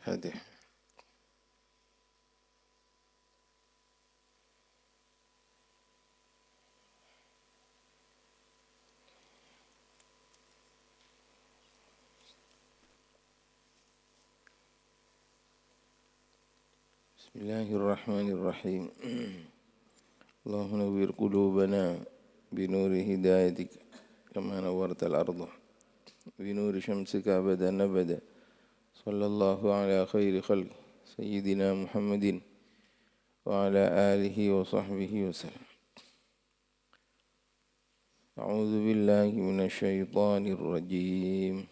Fatihah. Bismillahirrahmanirrahim. Allahumma nawwir qulubana binuri hidayatik kama nawwartal arda binuri syamsika abadan abada. Sallallahu ala khairi khalqi sayyidina Muhammadin wa ala alihi wa sahbihi wa sallam. A'udzu billahi minasy syaithanir rajim.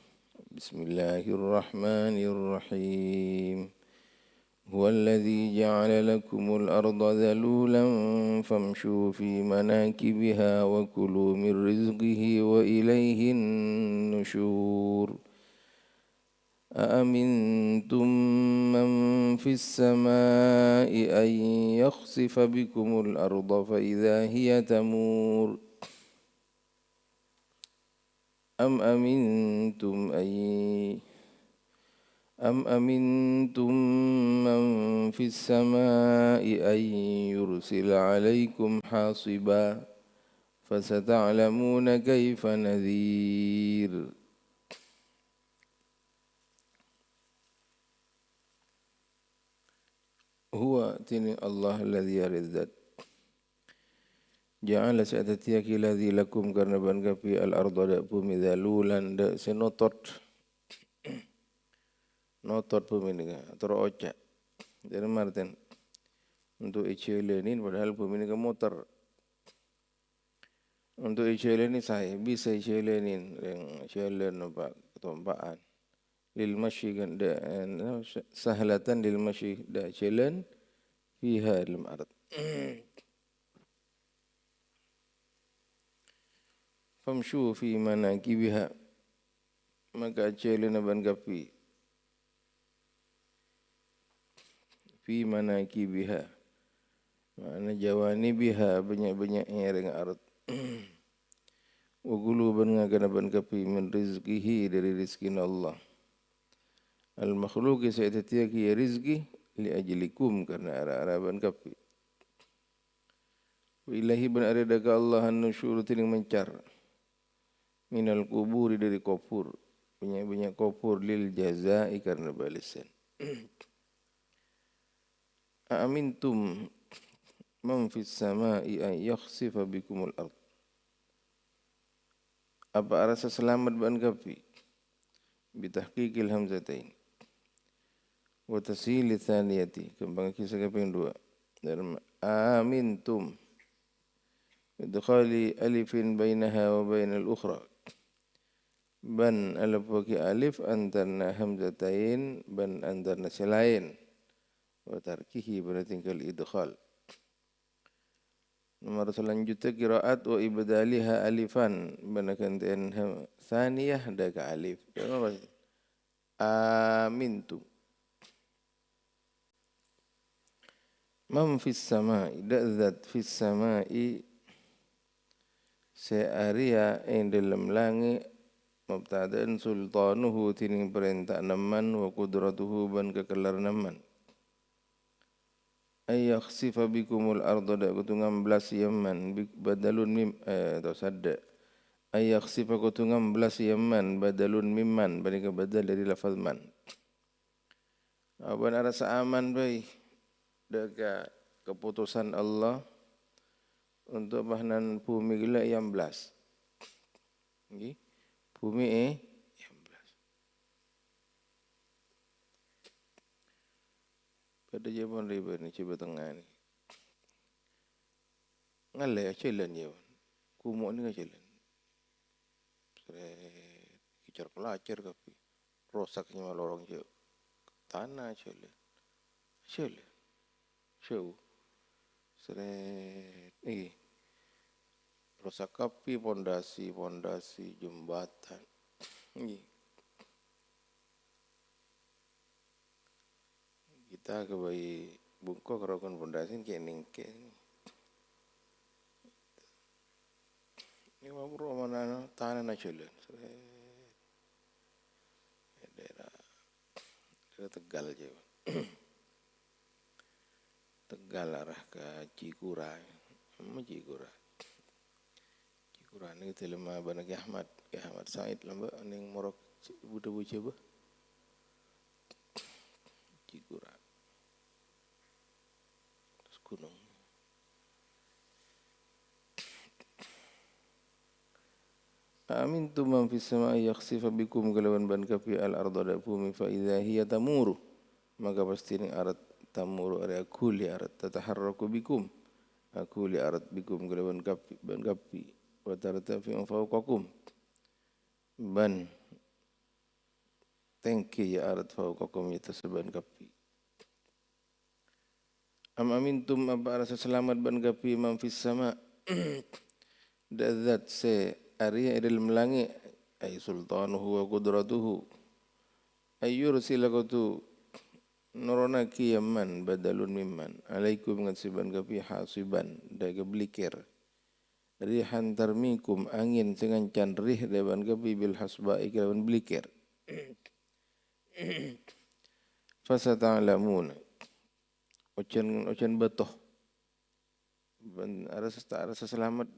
Bismillahirrahmanirrahim. هو الذي جعل لكم الأرض ذلولا فامشوا في مناكبها وكلوا من رزقه وإليه النشور أأمنتم من في السماء أن يخسف بكم الأرض فإذا هي تمور أم أمنتم من في السماء أن يرسل عليكم حاصبا فستعلمون كيف نذير هو تني الله الذي يرزق جعل سأتتيك الذي لكم كرنبان كفي الأرض bumi dalulan senotot notot bumi ini terocak dari Martin untuk icelenin padahal bumi ini muter untuk icelenin saya bisa icelenin yang icelen apa ketumpaan lil masyi kan sahlatan lil masyi da icelen fiha lil ard famshu fi manakibiha maka icelen ban gapi fi manakibiha mana jawani biha banyak-banyaknya dengan ard wa guluban ngaganaban kapi min rizqihi dari rizki Allah al makhluqi sayatiyaki rizqi li ajlikum karena araban kapi wa ilahi ban aradaka Allah an-nusyur tining mencar minal kuburi dari kubur banyak-banyak kubur lil jazai karena balasan Amintum man fis samai an yakhsifa bikumul ard. Apa rasa selamat ban kapi bitahqiqil hamzatain wa tasil tsaniyati kembang kisah kaping 2 dalam amintum idkhali alifin bainaha wa bainal ukhra ban alif bagi alif antarna hamzatain ban antarna selain wa tarkihi berarti kal idkhal. Nomor selanjutnya qiraat wa ibdaliha alifan banakantian tsaniyah daga alif. Amintu. Man fis samai da'zat fis samai se'aria yang dalam langit mubtada'an sultanuhu tining perintah naman wa qudratuhu ban kekelar naman ayakhsifa bikumul arda da kutungam belas yaman badalun mim atau sadda ayakhsifa kutungam belas yaman badalun mimman banding badal dari lafaz man aban rasa aman baik daga keputusan Allah untuk bahnan bumi gila yang belas nggih bumi pada jawaban riba ni cuba tengah ni ngalai celan ya kumuk ni celan seret kicar kelacer kapi rosaknya malorong je tanah celan show seret rosak kapi pondasi jembatan ni kita kebai bungkok rokon pondasi kening ke ni mabur mana tanah na celan daerah ke Tegal aja. Tegal arah ke Cikura. Cikura. Cikura ni kita lemah banyak Ahmad Said lamba ning morok buta coba. Cikura. Terus gunung. Amintum man fis sama'i yakhsifa bikum kalawan ban kapi al arda da bumi fa idza hiya tamuru, maka pasti ni arat tamuru area kuli arat tataharraku bikum, akuli arat bikum kalawan kapi ban kapi wa tartafi fawqakum, ban tengki ya arat fawqakum ya tasaban kapi. Am amintum apa rasa selamat ban kapi man fis sama' dazat se Arya dalam langit ay sultanuhu wa qudratuhu ay yursilakatu nuronaki yaman badalun mimman alaikum ngasiban kapi hasiban daga blikir rihan tarmikum angin sengancan rih daban kapi bil hasba iklawan blikir fasata'lamun ocan betoh rasa selamat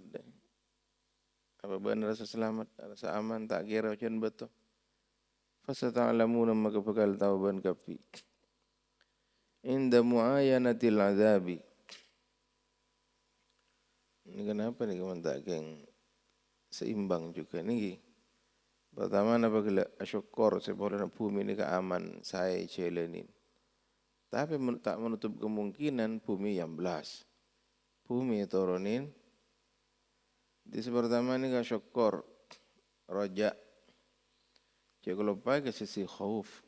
apa benar rasa selamat, rasa aman, tak kira macam betul. Fasata'lamuna maka bakal tahu ban kapi. Inda mu'ayanatil azabi. Ini kenapa nih kawan tak geng seimbang juga nih. Pertama apabila asyukur seboleh bumi ini keaman saya jalanin. Tapi tak menutup kemungkinan bumi yang belas. Bumi turunin. Di pertama ni ka syukur, roja. Cik kalau pakai sisi khauf.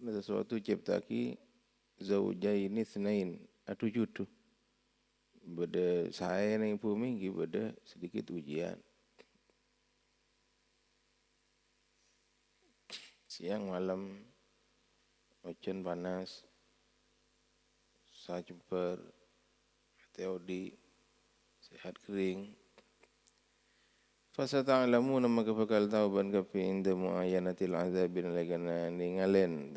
Ada sesuatu ciptaki zaujaini tsnain atu jutu. Beda saya ning bumi gi beda sedikit ujian. Siang malam hujan panas, sajemper, teodi, sehat kering. Fasata'lamuna maka bakal tahu ban kapi inda mu'ayanatil azabin lagana ningalen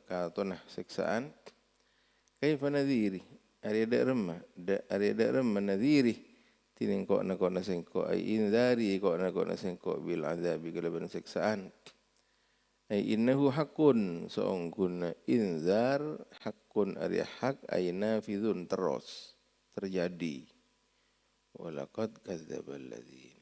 katonah siksaan. Kaifa nadhiri? Arida remma nadhiri. Tining kok na sengko ay indari kok na sengko bil azabi kalaban siksaan. Ay innahu hakun seongguna inzar hakun ari hak ay nafidun terus terjadi walaqad kadzdzabal ladzina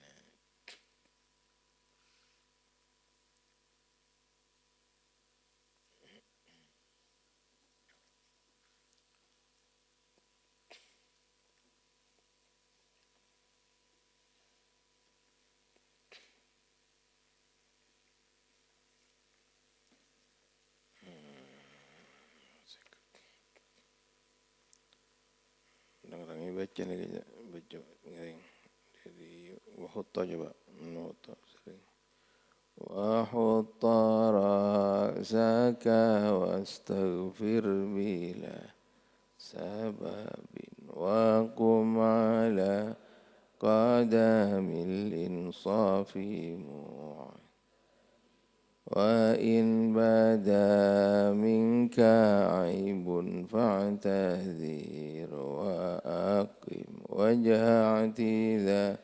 orang baca ni baca ngering dari wahutta coba wahutta sering wahutta rasaka wastaghfir bila sababin wa qum ala qadamil insafi mu'ad وإن بدا منك عيب فاعتذر وأقم وجه اعتذارك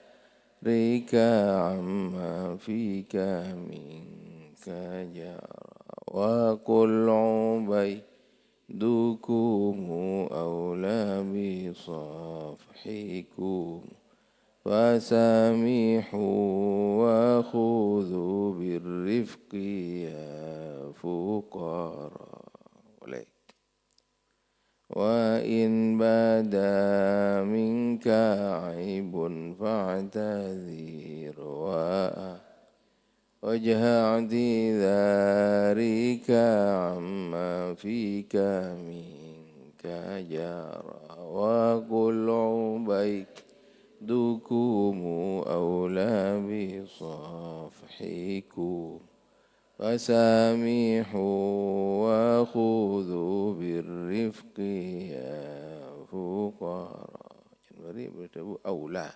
عما فيك منك جرى وقل عبيدكم أولى بصفحكم فسامحوا وخذوا بالرفق يا فقراء وإن بدا منك عيب فاعتذر وجه اعتذارك عما فيك منك جرى وقل عبيدكم أولى بصفحكم فسامحوا وخذوا بالرفق يا فقراء. Jadi beritahu أولى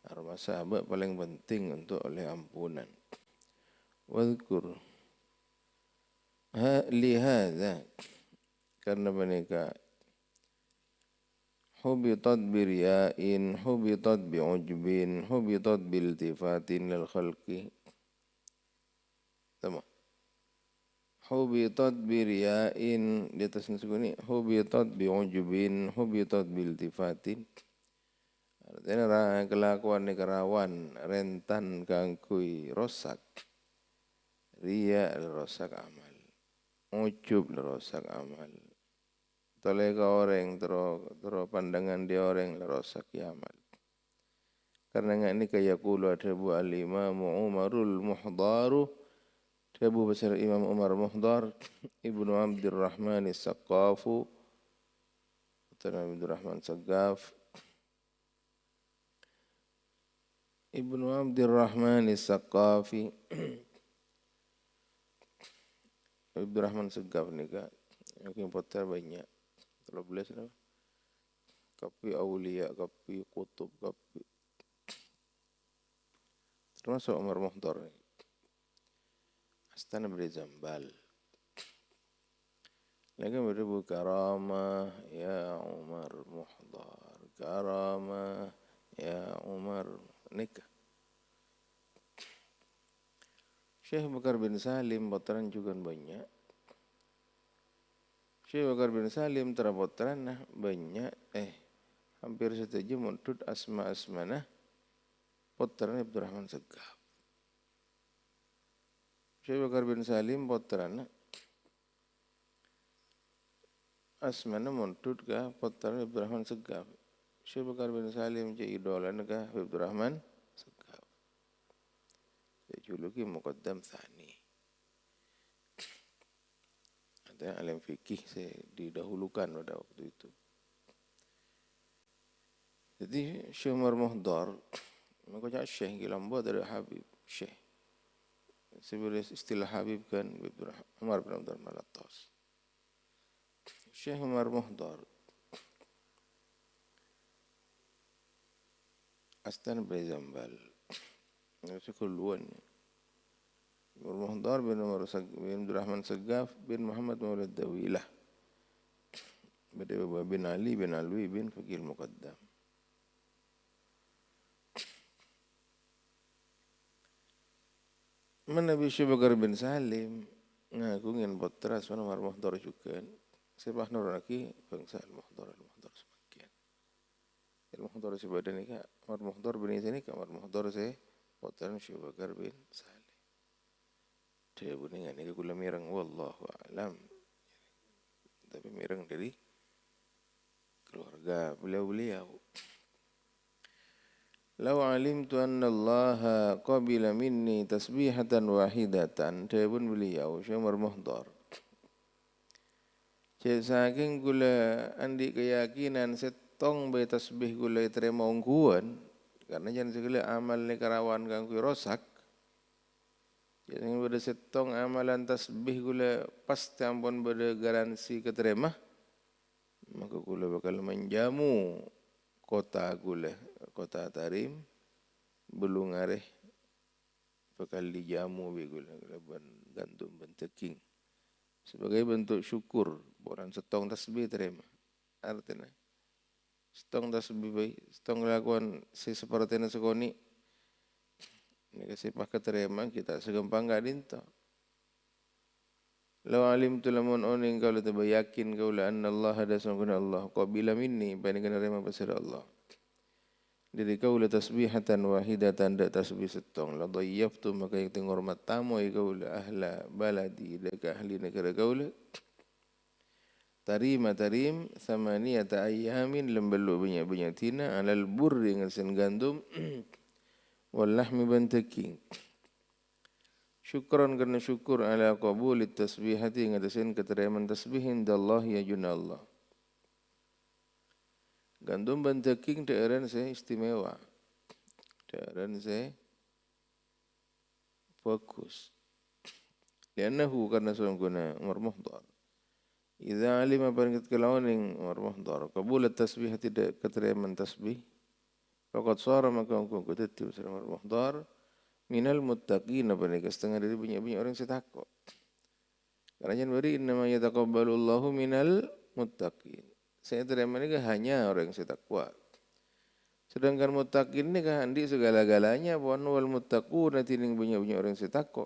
Arwah sahabat paling penting untuk oleh ampunan. Wadhkur lihada, karena mereka hubitat biriya'in, hubitat bi'ujbin, hubitat biltifatin lil khalqi. Sama. Hubitat biriya'in, di atas ini hubitat bi'ujbin, hubitat biltifatin. Artinya kelakuan kerawan rentan kangkui rosak. Riya rosak amal. Ujub rosak amal. Tolega orang terus pandangan dia orang rosak amal. Karena ini kayak kulu ada bu al-imamu Umarul Muhdaru. Abu Besar Imam Umar Muhdar, Ibnu Abdurrahman As-Saqqafu, Abdurrahman Saqqaf, Ibnu Abdurrahman As-Saqqafi, Abdurrahman Saqqaf ni kan, yang poter banyak, kalau boleh sana, kapi awliya, kapi kutub, kapi, termasuk Umar Muhdar ni. Astana beri Zambal. Lagi beribu karamah ya Umar Muhdar. Karamah ya Umar nikah. Syekh Bakar bin Salim potran juga banyak. Syekh Bakar bin Salim terapotran banyak. Hampir setuju muntut asma-asmanah potran Abdurrahman Saqqaf. Syekh Bakar bin Salim potran asmana muntut ka potran Abdurrahman Saqqaf. Syekh Bakar bin Salim je idolan ka Abdurrahman Saqqaf. Juluki muqaddam thani. Ada alim fikih saya didahulukan pada waktu itu. Jadi Syekh Umar Muhdar makanya Syekh Gilambo dari Habib Syekh. Sebenarnya istilah Habib kan Umar bin Abdul Malatas. Syekh Umar Muhdar Astan Bezambal. Itu keluan. Umar Muhdar bin Abdurrahman Saqqaf bin Muhammad Maulad Dawilah. Bin Ali bin Alwi bin Fakil Muqaddam. Nabi Syekh Bakar bin Salim ngagungin putra Asman Umar Muhdar juga. Sebab nur lagi bangsa Al-Muhdar semakin. Al-Muhdar sebadan ni ka Umar Muhdar bin sini ka Umar Muhdar se putra Syekh Bakar bin Salim. Dia bunyi ni kula mirang wallahu alam. Tapi mirang dari keluarga beliau-beliau. Lau alimtu anna Allah qabila minni tasbihatan wahidatan. Dia pun beliau Syekh Umar Muhdar. Saking gula andi keyakinan setong be tasbih gula terima ungguan. Karena jangan segala amal ni karawan kang kui rosak. Jadi pada setong amalan tasbih gula pasti ampun pada garansi keterima. Maka gula bakal menjamu kota gula, kota Tarim, belum areh bakal dijamu begula gantung benteking sebagai bentuk syukur orang setong tasbih terima. Artinya setong tasbih baik, setong lakukan seperti yang sekoni ini kasih pakai terima kita segampang gak dinta. Lau alim tu lamun oning kau lebih yakin kau la anna Allah ada sungguhnya Allah qabila minni bandingkan terima pasir Allah. Diri kau la tasbihatan wahidatan da tasbih setong la dhayyaftu maka yang hormat tamu kau la ahla baladi deka ahli negara kau la tarim samaniyata ayyamin lembelu banyak tina alal burri ngasen gandum wal lahmi bantaking. Syukran karena syukur ala qabulit tasbihati ngadasin keterimaan tasbih indallah ya junallah. Gandum bantaking daerah saya istimewa. Daerah saya fokus. Liannahu karena sungguhnya Umar Muhdar. Idza alima panggit kelauning Umar Muhdar qabulit tasbihati keterimaan tasbih. Faqad sara maka engkau tetap selama muhdar minal muttaqin apa nih setengah dari banyak orang setakwa. Karena jangan beri innama yataqabbalu Allahu minal muttaqin. Saya terima ini hanya orang yang setakwa. Sedangkan muttaqin ini kan di segala-galanya wan wal muttaqun tining banyak orang setakwa.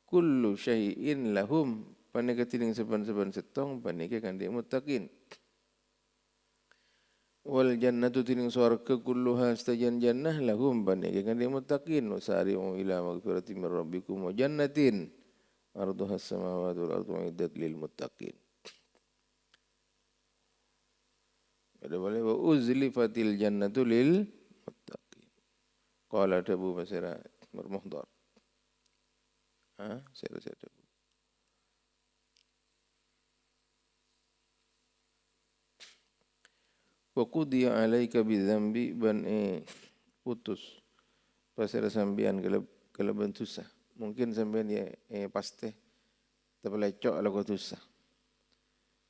Kullu syai'in lahum panika tining seban-seban setong panika kan dia muttaqin. Wal jannatu tining surga kulluha stajan jannah lahum panika kan dia muttaqin wasari'u ila magfiratin min rabbikum wa jannatin arduha as-samawati wal ardu uiddat lil muttaqin. Ada boleh wa uzlifatil jannatu lil muttaqin. Qala Abu Basra bermuhdar. Saya wa qudiya alaika bidzambi ban putus pasal sambian kalau bentusa mungkin sambian ya pasti tapi lecok ala kutusa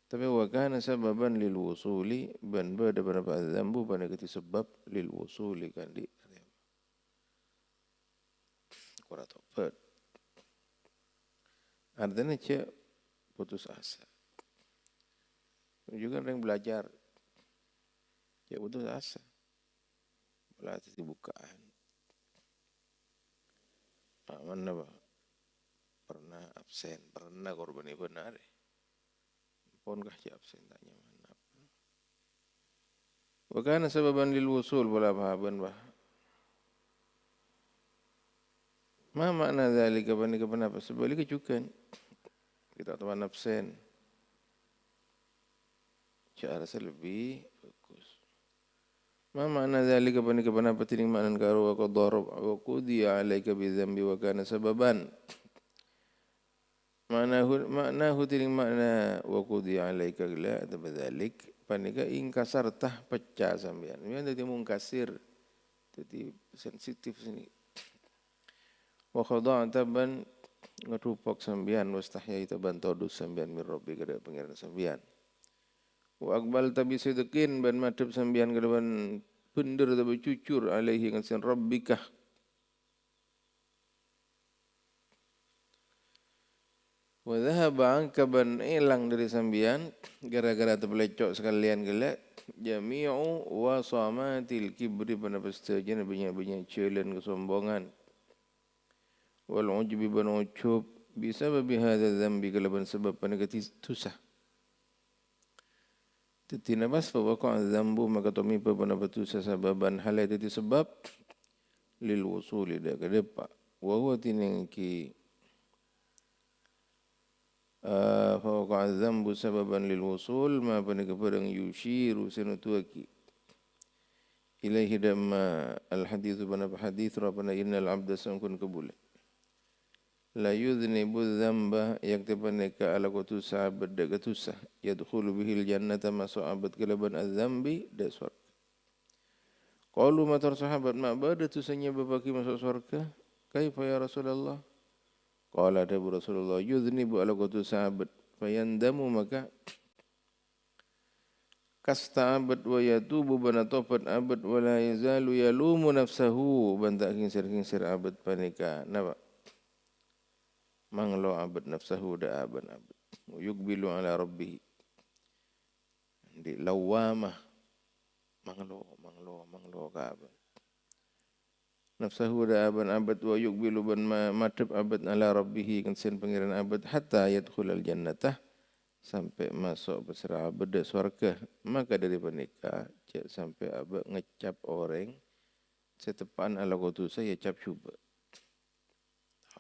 tapi wa kana sababan lil wusuli ban bada berapa dzambu ban kati sebab lil wusuli kan di kuratofat artinya cek putus asa juga orang belajar ya putus asa berarti dibukaan mana bah pernah absen pernah korban ibu benar pun kah absen tanya mana bukan sebaban lil wusul bola pahaban bah ma makna zalika bani kenapa sebalik kecukan kita teman absen cara lebih bagus. Ma makna dzalika bani kenapa tining makna karo wa darab wa qudiya alaika bi dzambi wa kana sababan. Maknahu tining makna wa qudiya alaika la dzalik panika ingkasartah pecah sampean. Mian dadi mungkasir. Dadi sensitif sini. Wa khada'ta ban ngerupak sampean wastahyaita ban todus sampean min rabbi kada pangeran sampean. Wa akbal tabi sidqin ban madhep sambian kelawan bener tabi cucur alaihi ngasan rabbikah wa dhahaba anka ban ilang dari sambian gara-gara terpelecok sekalian gelak jami'u wa samatil kibri ban pastajan banyak celen kesombongan wal ujbi ban ucub bisa babi hadza dzambi kelawan sebab panegati tusah Titina bas fawaqa dzambu maka tumipa panabatu sababan hal itu sebab lil wusuli dak kedepa wa huwa tinengki fawaqa dzambu sababan lil wusul ma panaka padang yushiru sanutuaki ilaihi damma al hadits banab hadits rabbana innal abda sankun kabul la yudhnibu dzamba yaktabanaka ala qutusa abad dagatusah yadkhulu bihil jannata masuk abad kelaban adzambi da surga qalu matar sahabat ma badatu sanya babaki masuk surga kaifa ya rasulullah qala ada rasulullah yudhnibu ala qutusa abad fayandamu maka kasta abad wa yatubu bana tobat abad wala yazalu yalumu nafsahu bantak kingsir abad panika napa manglo abad nafsahu da abad yukbilu ala rabbih di lawamah manglo ka abad nafsahu da abad wa yukbilu ban madhab abad ala rabbih kan sen pangeran abad hatta yadkhul al jannatah sampai masuk beserah abad da surga maka dari pernikah sampai abad ngecap orang setepan ala qutusa ya cap syuba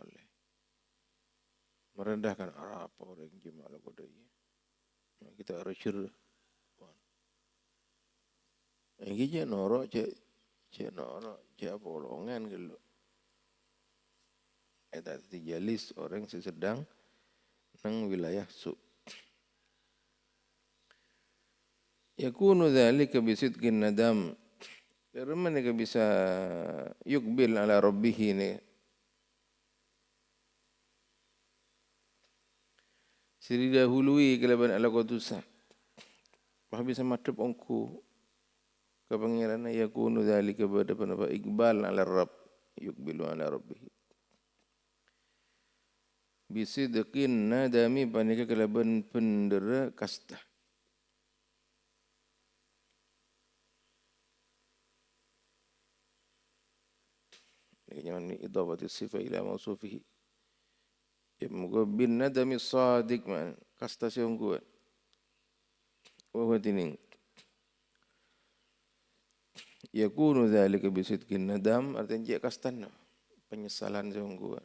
oleh merendahkan apa orang jemaah kodai kita rasyur ini je norok je bolongan gitu eta tijalis orang sedang nang wilayah su yakunu dzalika bisidqin nadam karena mereka bisa yukbil ala rabbih ini siri dahului kelaban ala qutusa bah bisa madhep ongku kepangiran yakunu dzalika pada penapa iqbal ala rabb yuqbilu ala rabbih bisidqin nadami panika kalaban pendera kasta yani idafati sifat ila mausufihi ya mugo bin nadami sadiq man kasta siungguan wa tining yakunu dzalika bisidqin nadam artinya dia kastan penyesalan siungguan.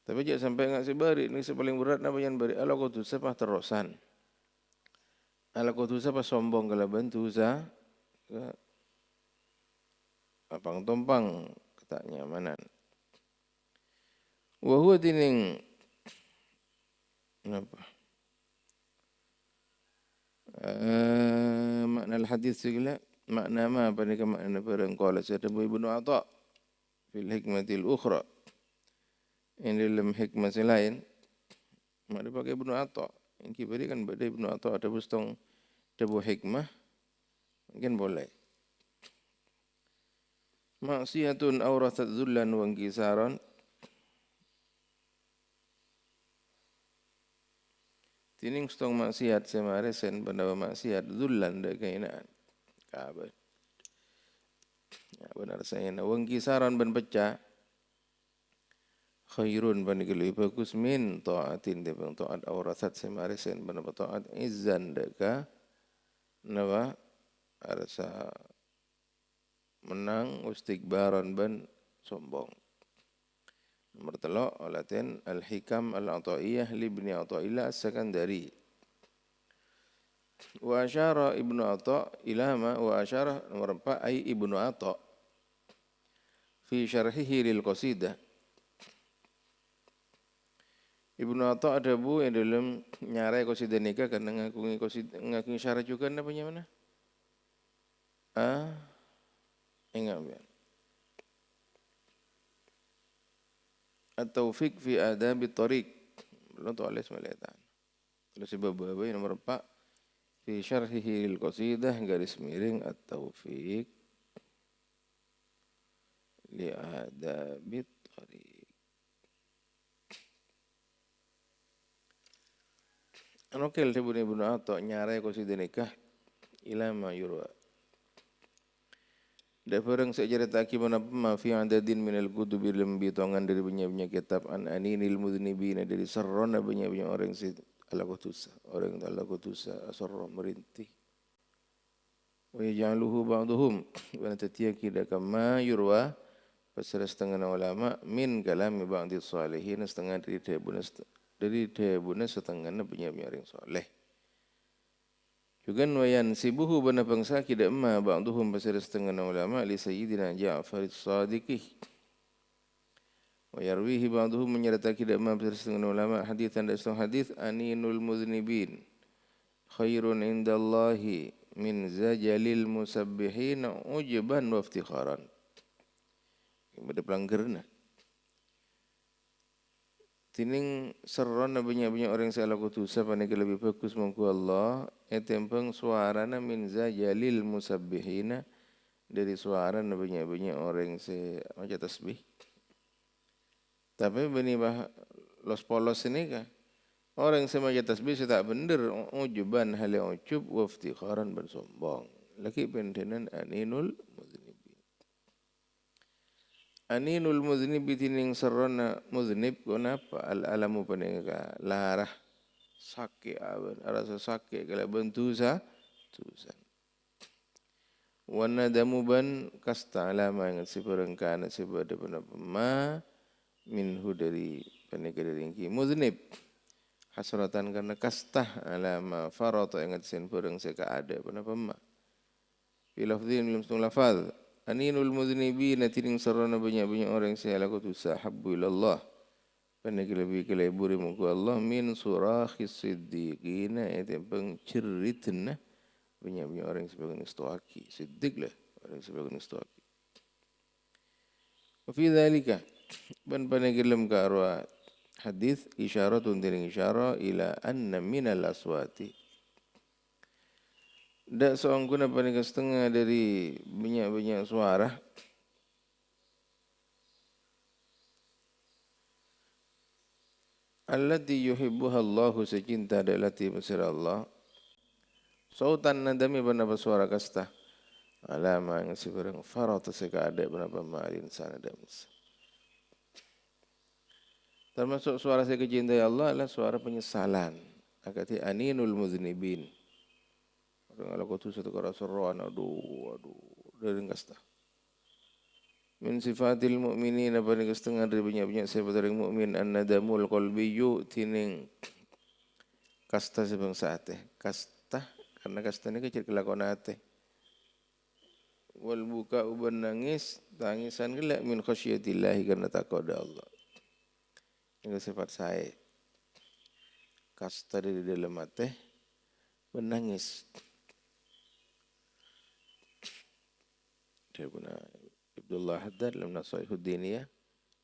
Tapi jangan sampai enggak sebari, ini paling berat apa yang bari. Ala kutu siapa terosan. Ala kutu siapa sombong kalau bantu sa, apang tompang ketak nyamanan. Wahua tining apa? Makna al-hadis segala makna apa ni makna barang qala sadabu Ibnu Atha fil hikmatil ukhra. Ini dalam hikmah lain, mak dia pakai Ibnu Atha. Yang kibari kan pada Ibnu Atha ada bustong debu hikmah, mungkin boleh. Maksiyatun awrathat zullan wa inkisaran. Tining stong maksiat semaresen pada maksiat zullan dak kainaan. Kabar. Ya benar saya na wa inkisaran ban pecah. Khairun bani lebih bagus min taatin debang taat awrasat semarisen bana taat izzan deka nawa arsa menang istikbaran ban sombong. Nomor 3 alaten al-hikam al-ataiyah li ibni Athaillah as-Sakandari. Wa asyara Ibnu Atha ila ma wa asyara nomor 4 ai Ibnu Atha fi syarhihi lil qasidah. Ibnu Atha ada bu yang dalam nyarai qasidah nikah karena ngakungi syarat juga namanya mana? Ingat ya. At-taufiq fi adabi tariq. Belum tu alis melihat. Terus sebab apa nomor 4 fi syarhihi lil qasidah garis miring at-taufiq li adabi tariq. Anokil sebut Ibnu Atha nyarai qasidah nikah ila ma yurwa. Da barang sejarah taki mana ma fi adadin minal kutubi lembi tongan dari banyak-banyak kitab an aninil mudhnibina dari serrona banyak-banyak orang si ala kutusa orang ala kutusa asarra merintih. Wa yaj'aluhu ba'dhum wa tatiyaki da kama yurwa pasal setengah ulama min kalami ba'di salihin setengah dari debuna setengah banyak-banyak orang soleh. Juga wayan sibuhu bana bangsa kida emma ba'duhum pasal setengah ulama li sayyidina Ja'far as-Sadiqih. Wa yarwihi ba'duhum menyertai kida emma pasal setengah ulama haditsan dan setengah hadis aninul mudhnibin khairun indallahi min zajalil musabbihin ujuban wa iftikharan. Pada pelanggarna. Tining serron banyak-banyak orang salah kutusa panik lebih bagus mengku Allah etempeng suarana min zajalil musabbihina dari suara banyak-banyak orang se macam tasbih. Tapi bani bah los polos ini kah orang se macam tasbih se tak bener ujuban hal yang ujub wa iftikharan bersombong. Laki pentenan aninul mudhnibin. Aninul mudhnib tining serona mudhnib kenapa al-alamu panenga larah sakit awan rasa sakit kalau bentusa tusan wana damuban kasta alama yang seperengkana sebada penapa minhu dari panenga dari mudhnib hasratan karena kasta alama farata yang sen pereng seka ada penapa ma bilafdhin lim lafaz aninul mudhnibina tining sarana banyak-banyak orang saya laku tu sahabbu ilallah paniki lebih ke leburi muka Allah min surakhis siddiqina itu pengceritna banyak-banyak orang sebagai istuaki siddiq lah orang sebagai istuaki wa fi dzalika ban paniki lem ka arwa hadis isyaratun tining isyara ila anna minal aswati dak seorang guna paling setengah dari banyak-banyak suara allati yuhibbuha Allahu secinta dalati mesir Allah sautan nadami bana suara kasta alama yang seberang farata sekade bana pamalin sana damis. Termasuk suara saya kecintai Allah adalah suara penyesalan. Akati aninul muznibin. Kalau kau tu satu kara seruan, aduh, dari kasta. Min sifatil mu'minin apa ni setengah dari banyak-banyak sifat orang mukmin an-nadamul qalbiyyu tining kasta sebangsa ate. Kasta karena kasta ni kecil kelakuan ate. Wal buka uban nangis, tangisan gelak min khasyatillah karena takwa Allah. Ini sifat saya. Kasta di dalam hati menangis. Dia guna Abdullah Haddad dalam Nasihuddin ya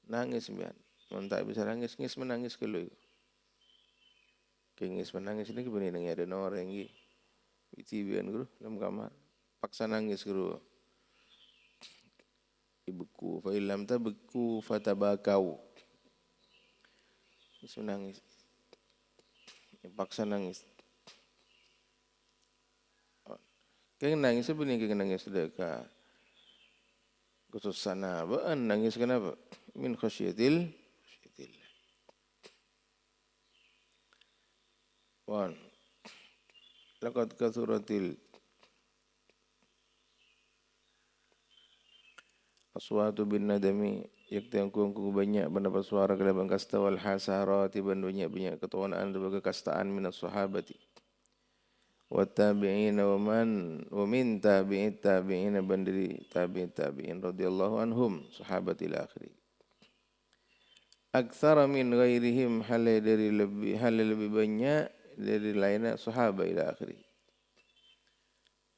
nangis bian. Tak bisa nangis, ngis menangis kalau itu. Ngis menangis ini kebenaran ada orang yang TV guru dalam kamar paksa nangis guru. Ibuku, fa illam tabku fatabakau. Ngis menangis. Paksa nangis. Kaya nangis sebenarnya kaya nangis sedekah. Khusus sana baan nangis kenapa? Min khasyatillah. Wan. Laqad kathuratil aswatu bin nadami yakti angku banyak pendapat suara kelaban kasta wal hasarati ban banyak ketuanaan sebagai kastaan minas sahabati. والتابعين ومن تابعين التابعين بندري tabi'in radhiyallahu anhum sahabat ila akhiri aktsara min ghairihim hal lebih banyak dari lainnya sahabat ila akhiri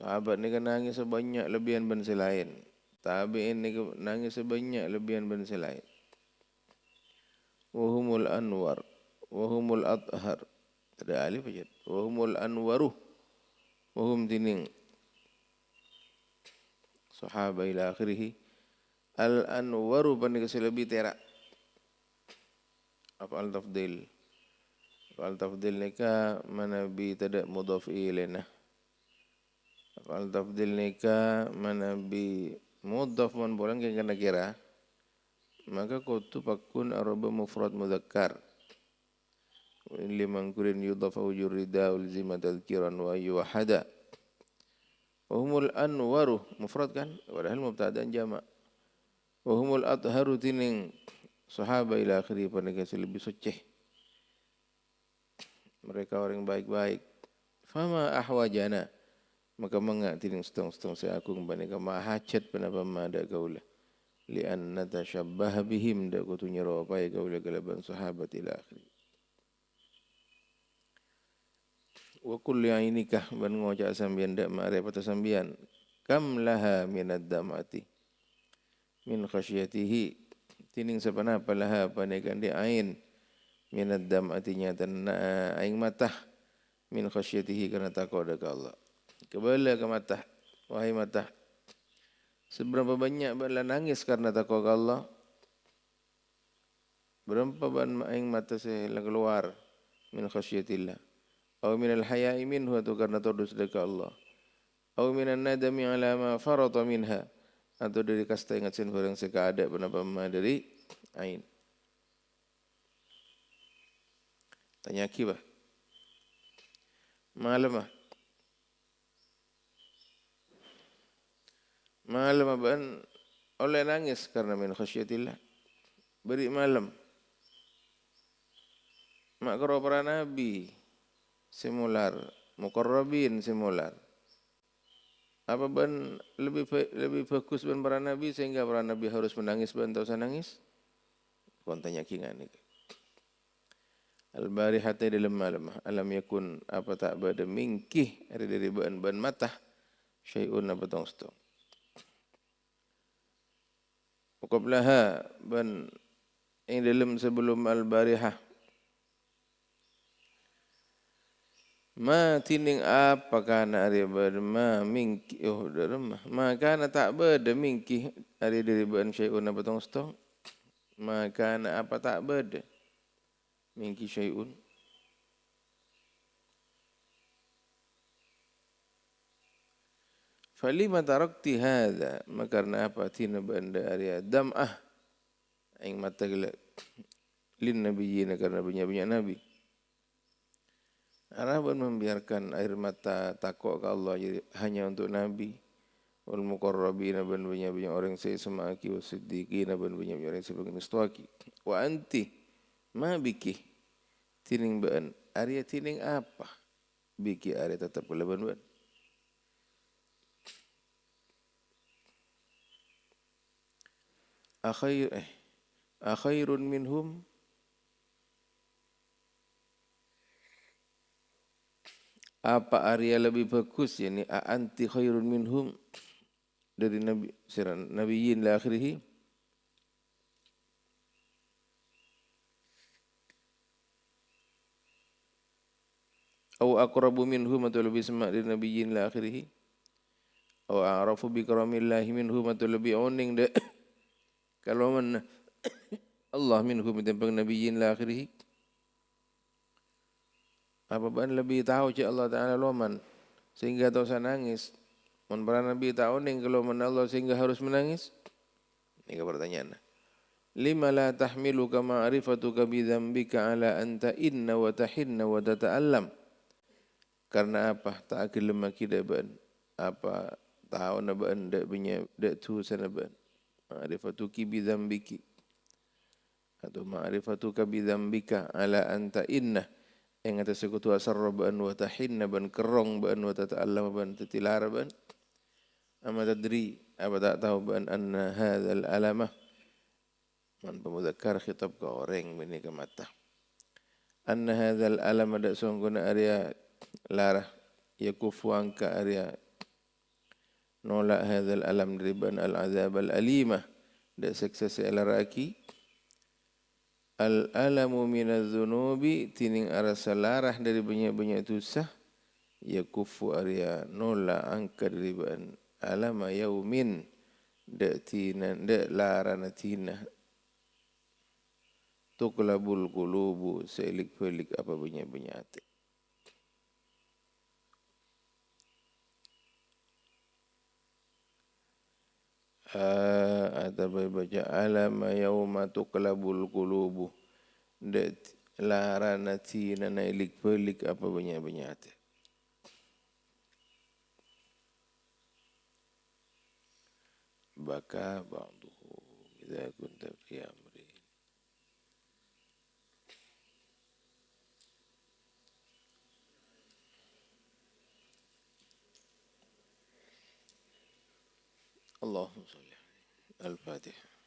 sahabat ni kan nangis sebanyak lebihan ban selain tabi'in ni nangis sebanyak lebihan ban selain wahumul anwar wahumul athhar ada alif aja wahumul anwaruh wahum tining sahaba ila akhirih al anwaru panik lebih terak afal tafdil nikah manabi tidak mudhaf ilaina afal tafdil nikah manabi mudhaf man bolang kena kira maka kutu pakun araba mufrad mudzakkar liman kurin yudhaf ujur rida ulzima tadhkiran wa yuwahada wahumul anwaru mufrad kan padahal mubtada'an jama' wahumul atharu tining sahaba ila akhiri paneka lebih suci mereka orang baik-baik fama ahwajana maka mengat tining setong-setong saya agung paneka ma hajat panapa mada kaula li an natashabbaha bihim da kutunya ropai kaula kalaban sahabat ila akhiri wa kulli ainikah ban ngocak sambian dak ma'rifat sambian kam laha minad damati min khasyatihi tining sapana palaha panegan di ain minad damati nyatan aing mata min khasyatihi karena takwa dekat Allah kebala ke mata wahai mata seberapa banyak bala nangis karena takwa Allah berapa ban aing mata saya keluar min khasyatillah atau minal haya'i minhu atau karena todus dekat Allah atau minan nadami ala ma farata minha atau dari kasta ingat sin barang sekaada penapa dari ain tanya kibah malam ban oleh nangis karena min khasyatillah beri malam mak karo para nabi simular muqarrabin simular apa ban lebih bagus ban para nabi sehingga para nabi harus menangis ban tak usah nangis kontanya kingan ni al-barihati dalam malam alam yakun apa tak bada mingkih ada dari ban mata syai'un apa tong qablaha ban yang dalam sebelum al-barihah Ma tining apa kana ari berma mingki derma ma kana tak beda mingki ari dari ban syai'un apa tong stong ma kana apa tak beda mingki syai'un falima tarakti hadza makarna apa tina banda ari dam'ah aing mata gelak lin nabiyyin karena banyak nabi. Araban membiarkan air mata takwa ke Allah jadi hanya untuk Nabi. Wal muqarrabina ban banyak orang saya semaki wasiddiqina ban banyak orang saya bagian istuaki. Wa anti ma biki tining ban Arya tining apa? Biki Arya tetap kelaban ban. Akhairun minhum apa Arya lebih bagus yakni anti khairun minhum dari nabi siran nabiyyin la akhirih atau aqrabu minhum atau lebih semak dari nabiyyin la akhirih atau a'rafu bi karamillahi minhum atau lebih oning de kalau man Allah minhum tentang nabiyyin la akhirih apa ban lebih tahu cik Allah Ta'ala loman sehingga tak usah nangis. Man para nabi tak oning kalau man Allah sehingga harus menangis. Ini ke pertanyaan. Lima la tahmiluka ma'rifatuka bidhambika ala anta inna wa tahinna wa tata'allam. Karena apa? Tak akan lemah kita ban. Apa tahu na ban dak punya dak tu sana ban. Ma'rifatuki bidhambiki. Atau ma'rifatuka bidhambika ala anta inna. Yang atas sekutu asarra ban wa tahinna ban kerong ban wa tata'allam ban tetilara ban. Ama tadri apa tak tahu ban anna hadzal alamah man pemuzakkar khitab ke orang bini ke mata anna hadzal alama dak sungguhna area larah yakufu angka area nolak hadzal alam dari ban al azab al alimah dak seksa selaraki al alamu minaz zunubi tining arasa larah dari banyak-banyak dosa yakufu area nolak angka dari ban alama yaumin dak tina dak larana tina tuklabul qulubu selik-felik apa banyak-banyak hati. Ada baca alama yauma tuklabul qulubu dak larana tina nailik-felik apa banyak-banyak hati. Baka ba'duhu idza kunta fi amri Allahumma salli al-Fatihah